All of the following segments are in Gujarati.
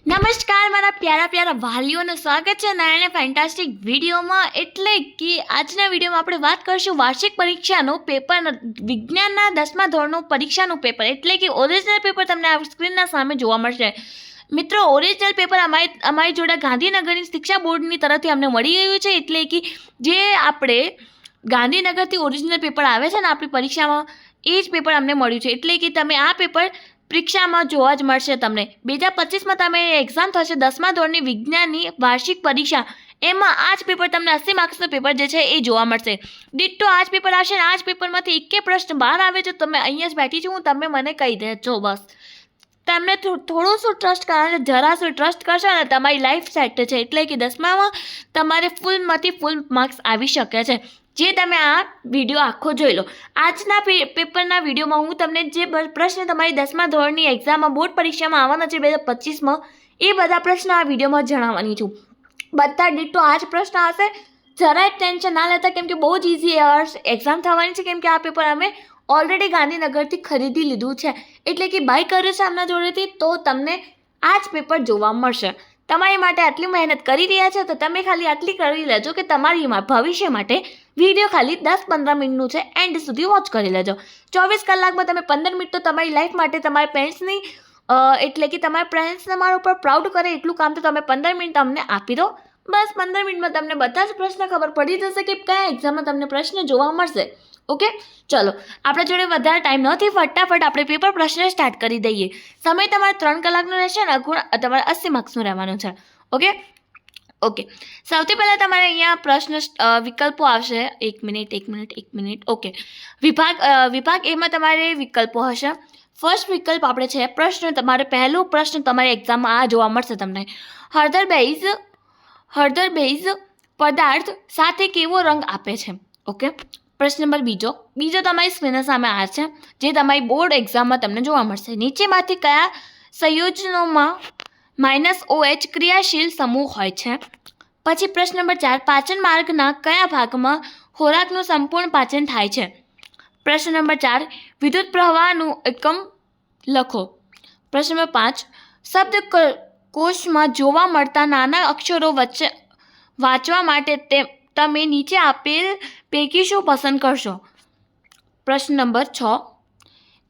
નમસ્કાર મારા પ્યારા વાલીઓનું સ્વાગત છે નયા ફેન્ટાસ્ટિક વિડીયોમાં. એટલે કે આજના વિડીયોમાં આપણે વાત કરીશું વાર્ષિક પરીક્ષાનો પેપર, વિજ્ઞાનના 10મા ધોરણનું પરીક્ષાનું પેપર, એટલે કે ઓરિજિનલ પેપર તમને આ સ્ક્રીનના સામે જોવા મળશે. મિત્રો, ઓરિજિનલ પેપર અમારી જોડે ગાંધીનગરની શિક્ષા બોર્ડની તરફથી અમને મળી ગયું છે. એટલે કે જે આપણે ગાંધીનગરથી ઓરિજિનલ પેપર આવે છે ને આપણી પરીક્ષામાં, એ જ પેપર અમને મળ્યું છે. એટલે કે તમે આ પેપર પરીક્ષામાં જોવા જ મળશે તમને. 2025માં તમે એક્ઝામ થશે 10મા ધોરણની વિજ્ઞાનની વાર્ષિક પરીક્ષા, એમાં આ જ પેપર તમને 80 માર્ક્સનું પેપર જે છે એ જોવા મળશે. ડિટ્ટો આ જ પેપર આવશે અને આ જ પેપરમાંથી એકે પ્રશ્ન બહાર આવે છે. તમે અહીંયા જ બેઠી છું, તમે મને કહી દેજો બસ. તમને થોડું શું ટ્રસ્ટ કરવાનું, જરા શું ટ્રસ્ટ કરશો અને તમારી લાઈફ સેટ છે. એટલે કે 10મામાં તમારે ફૂલમાંથી ફૂલ માર્ક્સ આવી શકે છે. જે તમે આ વિડીયો આખો જોઈ લો. આજના પેપરના વિડીયોમાં હું તમને જે પ્રશ્ન તમારી 10મા ધોરણની એક્ઝામમાં, બોર્ડ પરીક્ષામાં આવવાના છે 2025માં, એ બધા પ્રશ્ન આ વિડીયોમાં જણાવવાની છું. બધા ડિટ્ટો આ જ પ્રશ્ન હશે. જરાય ટેન્શન ના લેતા, કેમ કે બહુ જ ઇઝી એક્ઝામ થવાની છે. કેમ કે આ પેપર અમે ઓલરેડી ગાંધીનગરથી ખરીદી લીધું છે. એટલે કે બાય કર્યું છે આમના જોડેથી, તો તમને આ જ પેપર જોવા મળશે. તમારી માટે આટલી મહેનત કરી રહ્યા છે તો તમે ખાલી આટલી કરી લેજો કે તમારી ભવિષ્ય માટે વિડીયો ખાલી 10-15 મિનિટનું છે, એન્ડ સુધી વોચ કરી લેજો. 24 કલાકમાં તમે 15 મિનિટ તો તમારી લાઈફ માટે, તમારા પેરેન્ટ્સની એટલે કે તમારા પેરેન્ટ્સ તમારા ઉપર પ્રાઉડ કરે એટલું કામ તો તમે 15 મિનિટ અમને આપી દો. બસ 15 મિનિટમાં તમને બધા જ પ્રશ્ન ખબર પડી જશે કે કયા એક્ઝામમાં તમને પ્રશ્ન જોવા મળશે. ઓકે, ચલો, આપણા જોડે વધારે ટાઈમ નથી, ફટાફટ આપણે પેપર પ્રશ્ન સ્ટાર્ટ કરી દઈએ. સમય તમારે 3 કલાકનો રહેશે અને ગુણ તમારે 80 માર્ક્સનું રહેવાનું છે. ઓકે, સૌથી પહેલાં તમારે અહીંયા પ્રશ્ન વિકલ્પો આવશે. એક મિનિટ. ઓકે, વિભાગ એમાં તમારે વિકલ્પો હશે. ફર્સ્ટ વિકલ્પ આપણે છે પ્રશ્ન. તમારે પહેલો પ્રશ્ન તમારી એક્ઝામમાં આ જોવા મળશે તમને. હળદર બેઝ પદાર્થ સાથે કેવો રંગ આપે છે? ઓકે, પ્રશ્ન નંબર બીજો તમારી સ્ક્રીનના સામે આ છે, જે તમારી બોર્ડ એક્ઝામમાં તમને જોવા મળશે. નીચેમાંથી કયા સંયોજનોમાં -OH ક્રિયાશીલ સમૂહ હોય છે? પછી પ્રશ્ન નંબર 4, પાચન માર્ગના કયા ભાગમાં ખોરાકનું સંપૂર્ણ પાચન થાય છે? પ્રશ્ન નંબર 4, વિદ્યુત પ્રવાહનું એકમ લખો. પ્રશ્ન નંબર 5, શબ્દકોશમાં જોવા મળતા નાના અક્ષરો વચ્ચે વાંચવા માટે તમે નીચે આપેલ પૈકી શું પસંદ કરશો? પ્રશ્ન નંબર 6,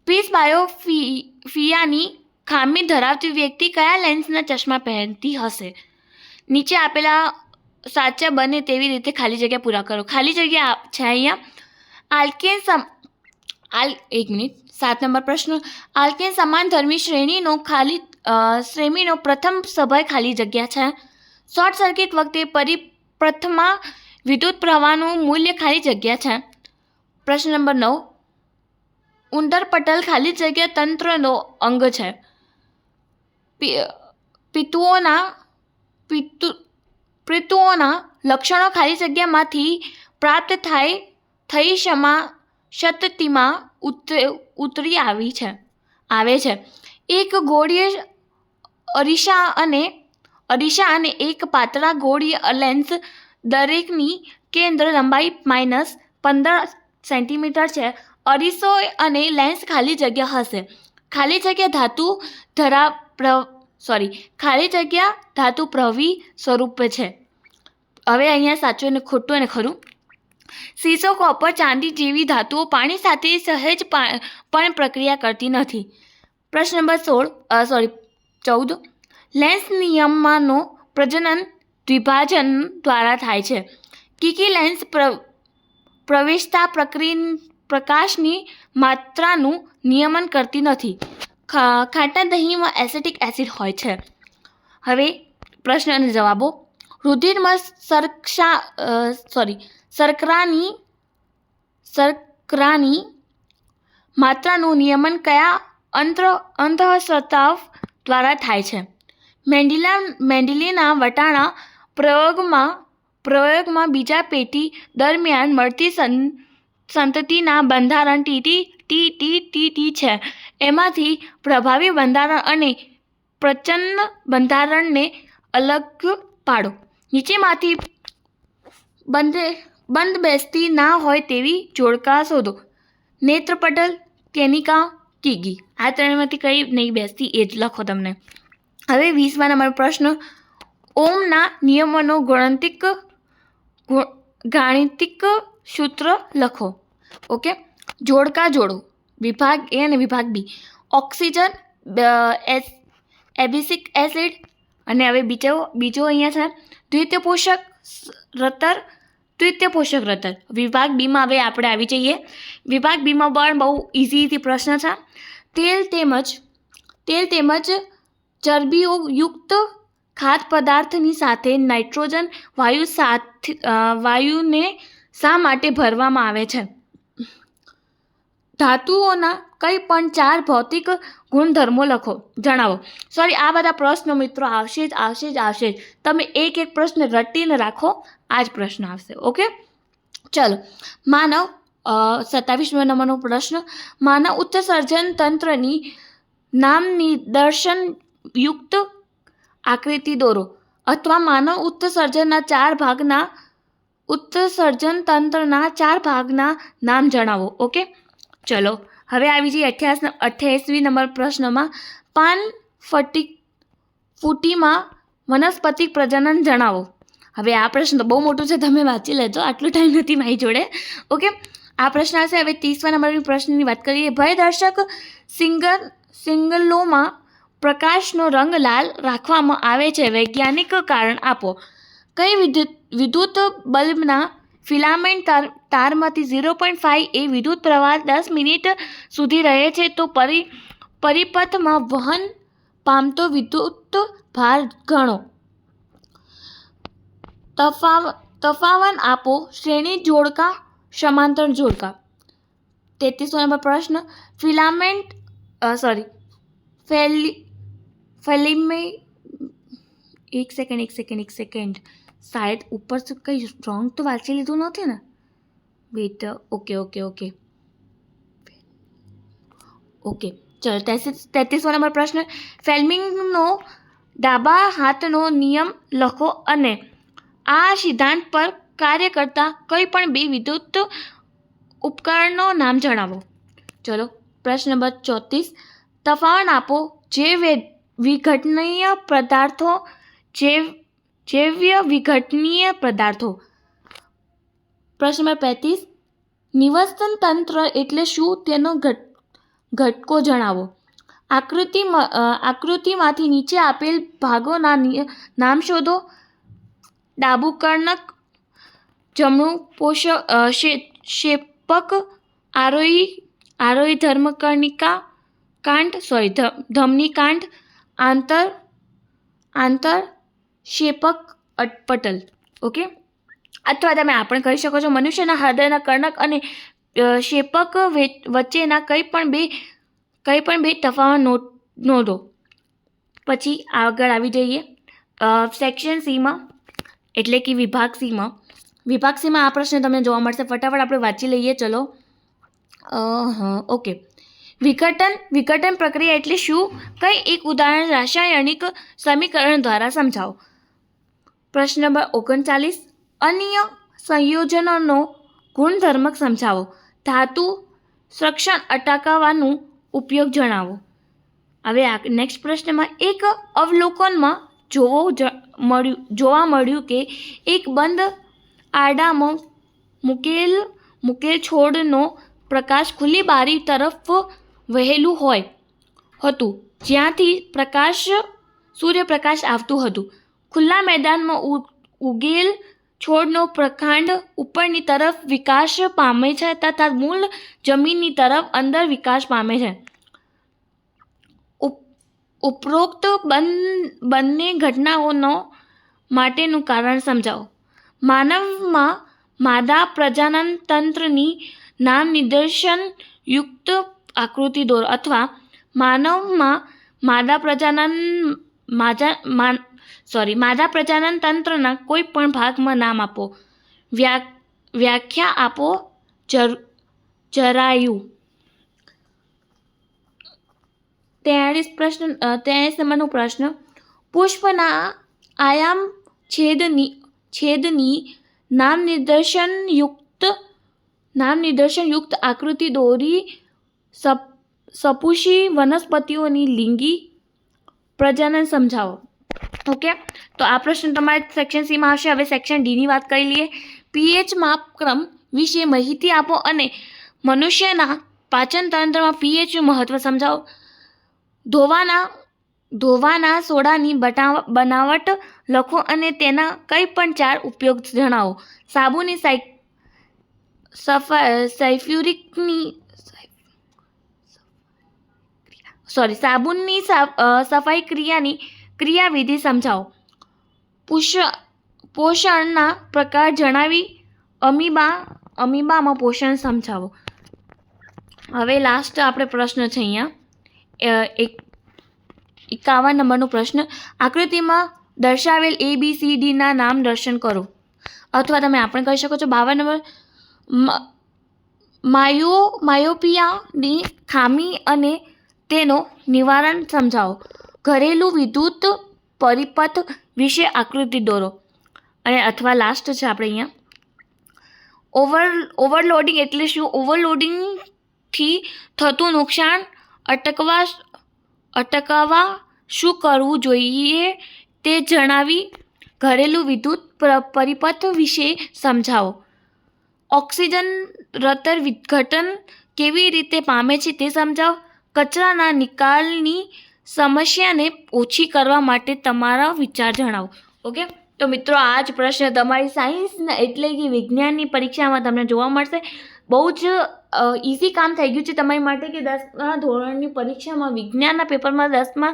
પ્રિસ્બાયોફિયાની ખામી ધરાવતી વ્યક્તિ કયા લેન્સના ચશ્મા પહેરતી હશે? નીચે આપેલા સાચા બને તેવી રીતે ખાલી જગ્યા પૂરા કરો. ખાલી જગ્યા છે અહીંયા. 7 નંબર પ્રશ્ન, આલ્કેન સમાનધર્મી શ્રેણીનો પ્રથમ સભ્ય ખાલી જગ્યા છે. શોર્ટ સર્કિટ વખતે પરિપથમાં વિદ્યુત પ્રવાહનું મૂલ્ય ખાલી જગ્યા છે. પ્રશ્ન નંબર 9, ઉંદરપટલ ખાલી જગ્યા તંત્રનો અંગ છે. પિતૃઓના લક્ષણો ખાલી જગ્યામાંથી પ્રાપ્ત થઈ શતતિમાં ઉતરી આવે છે. એક ગોળીય અરીસા અને એક પાતળા ગોળીય લેન્સ, દરેકની કેન્દ્ર લંબાઈ -15 સેન્ટીમીટર છે. અરીસો અને લેન્સ ખાલી જગ્યા હશે. ખાલી જગ્યા ધાતુ પ્રવી સ્વરૂપે છે. હવે અહીંયા સાચું અને ખોટું અને ખરું. શીશો, કોપર, ચાંદી જેવી ધાતુઓ પાણી સાથે સહેજ પણ પ્રક્રિયા કરતી નથી. પ્રશ્ન નંબર 14, લેન્સ નિયમનો પ્રજનન દ્વિભાજન દ્વારા થાય છે. કીકી લેન્સ પ્રવેશતા પ્રકાશની માત્રાનું નિયમન કરતી નથી. ખાટા દહીંમાં એસિટિક એસિડ હોય છે. હવે પ્રશ્ન અને જવાબો. રુધિરમાં શર્કરાની માત્રાનું નિયમન કયા અંતઃસ્રાવ દ્વારા થાય છે? મેન્ડેલીના વટાણા પ્રયોગમાં બીજા પેટી દરમિયાન મળતી સંતતિના બંધારણ ટી છે. એમાંથી પ્રભાવી બંધારણ અને પ્રચ્છન્ન બંધારણને અલગ પાડો. નીચેમાંથી બંધબેસતી ના હોય તેવી જોડકા શોધો. નેત્રપટલ, કેનિકા, કીગી. આ ત્રણમાંથી કઈ નહીં બેસતી એ જ લખો તમને. હવે 20મા નંબરનો પ્રશ્ન, ઓમના નિયમોનો ગાણિતિક સૂત્ર લખો. ઓકે, જોડકા જોડો. વિભાગ એ અને વિભાગ બી. ઓક્સિજન, એબિસિક એસિડ, અને હવે બીજો અહીંયા છે દ્વિતીય પોષક રતર. વિભાગ બીમાં હવે આપણે આવી જઈએ. વિભાગ બીમાં પણ બહુ ઇઝી પ્રશ્ન છે. તેલ તેમજ ચરબીયુક્ત ખાદ્ય પદાર્થની સાથે નાઇટ્રોજન વાયુને શા માટે ભરવામાં આવે છે? ધાતુઓના કંઈ પણ 4 ભૌતિક ગુણધર્મો લખો, જણાવો. સોરી, આ બધા પ્રશ્નો મિત્રો આવશે જ. તમે એક પ્રશ્ન રટીને રાખો, આ જ પ્રશ્ન આવશે. ઓકે, ચલો. માનવ 27મા નંબરનો પ્રશ્ન, માનવ ઉત્સર્જન તંત્રની નામ નિદર્શનયુક્ત આકૃતિ દોરો, અથવા માનવ ઉત્સર્જન તંત્રના 4 ભાગના નામ જણાવો. ઓકે, ચલો. હવે આવી જઈએ 88 નંબર પ્રશ્નમાં, પાન ફૂટીમાં વનસ્પતિ પ્રજનન જણાવો. હવે આ પ્રશ્ન બહુ મોટું છે, તમે વાંચી લેજો, આટલું ટાઈમ નથી મારી જોડે. ઓકે, આ પ્રશ્ન આવશે. હવે 30મા નંબરની પ્રશ્નની વાત કરીએ. ભયદર્શક સિંગલોમાં પ્રકાશનો રંગ લાલ રાખવામાં આવે છે, વૈજ્ઞાનિક કારણ આપો. કઈ વિદ્યુત બલ્બના ફિલામેન્ટ તારમાંથી 0.5 એ વિદ્યુત પ્રવાહ 10 મિનિટ સુધી રહે છે, તો પરિપથમાં વહન પામતો વિદ્યુત ભાર ગણો. તફાવત આપો. શ્રેણી જોડકા, સમાંતર જોડકા. 33મા નંબર પ્રશ્ન, એક સેકન્ડ, શાયદ ઉપર કંઈ રોંગ તો વાંચી લીધું નથી ને? વેટ. ઓકે, ચલો. 33મા નંબર પ્રશ્ન, ફેલ્મિંગનો ડાબા હાથનો નિયમ લખો અને આ સિદ્ધાંત પર કાર્ય કરતા કંઈ પણ 2 વિદ્યુત ઉપકરણનો નામ જણાવો. ચલો. પ્રશ્ન નંબર 34, તફાવત આપો. જૈવ વિઘટનીય પદાર્થો. પ્રશ્ન નંબર 35, નિવસન તંત્ર એટલે શું, તેનો ઘટકો જણાવો. આકૃતિમાંથી નીચે આપેલ ભાગોના નામ શોધો. ડાબું કર્ણક, જમણું શેપક, આરોહી ધમની કાંડ, આંતર શેપક પટલ. ઓકે, અથવા તમે આ પણ કહી શકો છો, મનુષ્યના હૃદયના કર્ણક અને શેપક વચ્ચેના કંઈ પણ બે તફાવત નોંધો. પછી આગળ આવી જઈએ સેક્શન સીમાં, એટલે કે વિભાગ સીમાં. આ પ્રશ્ન તમને જોવા મળશે. ફટાફટ આપણે વાંચી લઈએ. ચલો. ઓકે, વિઘટન પ્રક્રિયા એટલે શું? કઈ એક ઉદાહરણ રાસાયણિક સમીકરણ દ્વારા સમજાવો. પ્રશ્ન નંબર 39, અન્ય સંયોજનોનો ગુણધર્મ સમજાવો. ધાતુ ક્ષરણ અટકાવવાનો ઉપયોગ જણાવો. હવે નેક્સ્ટ પ્રશ્નમાં, એક અવલોકનમાં જોવા મળ્યું કે એક બંધ આડામાં મૂકેલ છોડનો પ્રકાશ ખુલ્લી બારી તરફ વહેલું હતું, જ્યાંથી સૂર્યપ્રકાશ આવતું હતું. ખુલ્લા મેદાનમાં ઉગેલ છોડનો પ્રકાંડ ઉપરની તરફ વિકાસ પામે છે, તથા મૂળ જમીનની તરફ અંદર વિકાસ પામે છે. ઉપરોક્ત બંને ઘટનાઓનો માટેનું કારણ સમજાવો. માનવમાં માદા પ્રજનન તંત્રની નામ નિદર્શન યુક્ત આકૃતિ દોરો, અથવા માનવમાં માદા પ્રજનન તંત્રના કોઈ પણ ભાગમાં નામ આપો. વ્યાખ્યા આપો. જરાયુ. 43 નંબરનો પ્રશ્ન, પુષ્પના આયામ છેદની નામ નિદર્શનયુક્ત આકૃતિ દોરી. સપુષી વનસ્પતિઓની લિંગી પ્રજનન સમજાવો. ઓકે, તો આ પ્રશ્ન તમારે સેક્શન સીમાં હશે. હવે સેક્શન ડીની વાત કરી લઈએ. પીએચ માપક્રમ વિશે માહિતી આપો અને મનુષ્યના પાચન તંત્રમાં પીએચનું મહત્વ સમજાવો. ધોવાના સોડાની બનાવટ લખો અને તેના કંઈ પણ 4 ઉપયોગ જણાવો. સાબુની સાબુનની સફાઈ ક્રિયાની ક્રિયાવિધિ સમજાવો. પોષણના પ્રકાર જણાવી અમીબામાં પોષણ સમજાવો. હવે લાસ્ટ આપણે પ્રશ્ન છે અહીંયા 51 નંબરનો પ્રશ્ન. આકૃતિમાં દર્શાવેલ ABCD ના નામ દર્શન કરો. અથવા તમે આપણે કહી શકો છો 52 નંબર. માયોપિયાની ખામી અને તેનો નિવારણ સમજાવો. ઘરેલું વિદ્યુત પરિપથ વિશે આકૃતિ દોરો. અને અથવા લાસ્ટ છે આપણે અહીંયા ઓવરલોડિંગ એટલે શું? ઓવરલોડિંગથી થતું નુકસાન અટકાવવા શું કરવું જોઈએ તે જણાવી ઘરેલું વિદ્યુત પરિપથ વિશે સમજાવો. ઓક્સિજન રતર વિઘટન કેવી રીતે પામે છે તે સમજાવો. કચરાના નિકાલની સમસ્યાને ઓછી કરવા માટે તમારા વિચાર જણાવો. ઓકે, તો મિત્રો આ જ પ્રશ્ન તમારી સાયન્સના એટલે કે વિજ્ઞાનની પરીક્ષામાં તમને જોવા મળશે. બહુ જ ઇઝી કામ થઈ ગયું છે તમારી માટે કે 10મા ધોરણની પરીક્ષામાં વિજ્ઞાનના પેપરમાં 10માં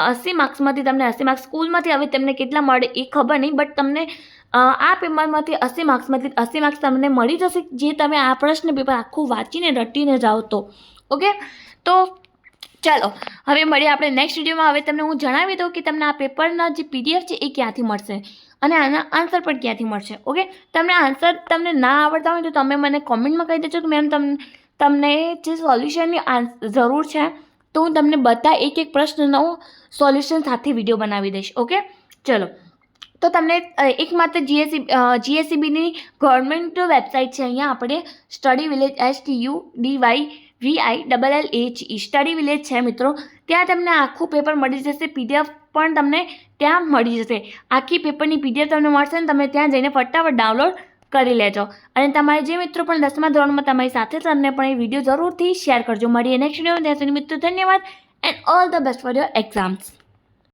80 માર્ક્સમાંથી તમને 80 માર્ક્સ સ્કૂલમાંથી હવે તમને કેટલા મળે એ ખબર નહીં, બટ તમને આ પેપરમાંથી 80 માર્ક્સમાંથી 80 માર્ક્સ તમને મળી જશે જે તમે આ પ્રશ્ન પેપર આખું વાંચીને રટીને જાઓ તો. ઓકે, તો ચાલો હવે મળીએ આપણે નેક્સ્ટ વિડીયોમાં. હવે તમને હું જણાવી દઉં કે તમને આ પેપરના જે PDF છે એ ક્યાંથી મળશે અને આના આન્સર પણ ક્યાંથી મળશે. ઓકે, તમને આન્સર તમને ના આવડતા હોય તો તમે મને કોમેન્ટમાં કહી દેજો કે મેમ તમને જે સોલ્યુશનની જરૂર છે તો હું તમને બધા એક પ્રશ્નનો સોલ્યુશન સાથે વિડીયો બનાવી દઈશ. ઓકે, ચલો તો તમને એકમાત્ર GSEBની ગવર્મેન્ટ વેબસાઇટ છે અહીંયા આપણે study village STUDYVILLAGE study village છે મિત્રો. ત્યાં તમને આખું પેપર મળી જશે. PDF પણ તમને ત્યાં મળી જશે. આખી પેપરની PDF તમને મળશે ને તમે ત્યાં જઈને ફટાફટ ડાઉનલોડ કરી લેજો. અને તમારે જે મિત્રો પણ 10મા ધોરણમાં તમારી સાથે છે તેમને પણ એ વિડીયો જરૂરથી શેર કરજો. મળીએ નેક્સ્ટ વિડીયો. ત્યાં સુધી મિત્રો ધન્યવાદ and all the best for your exams.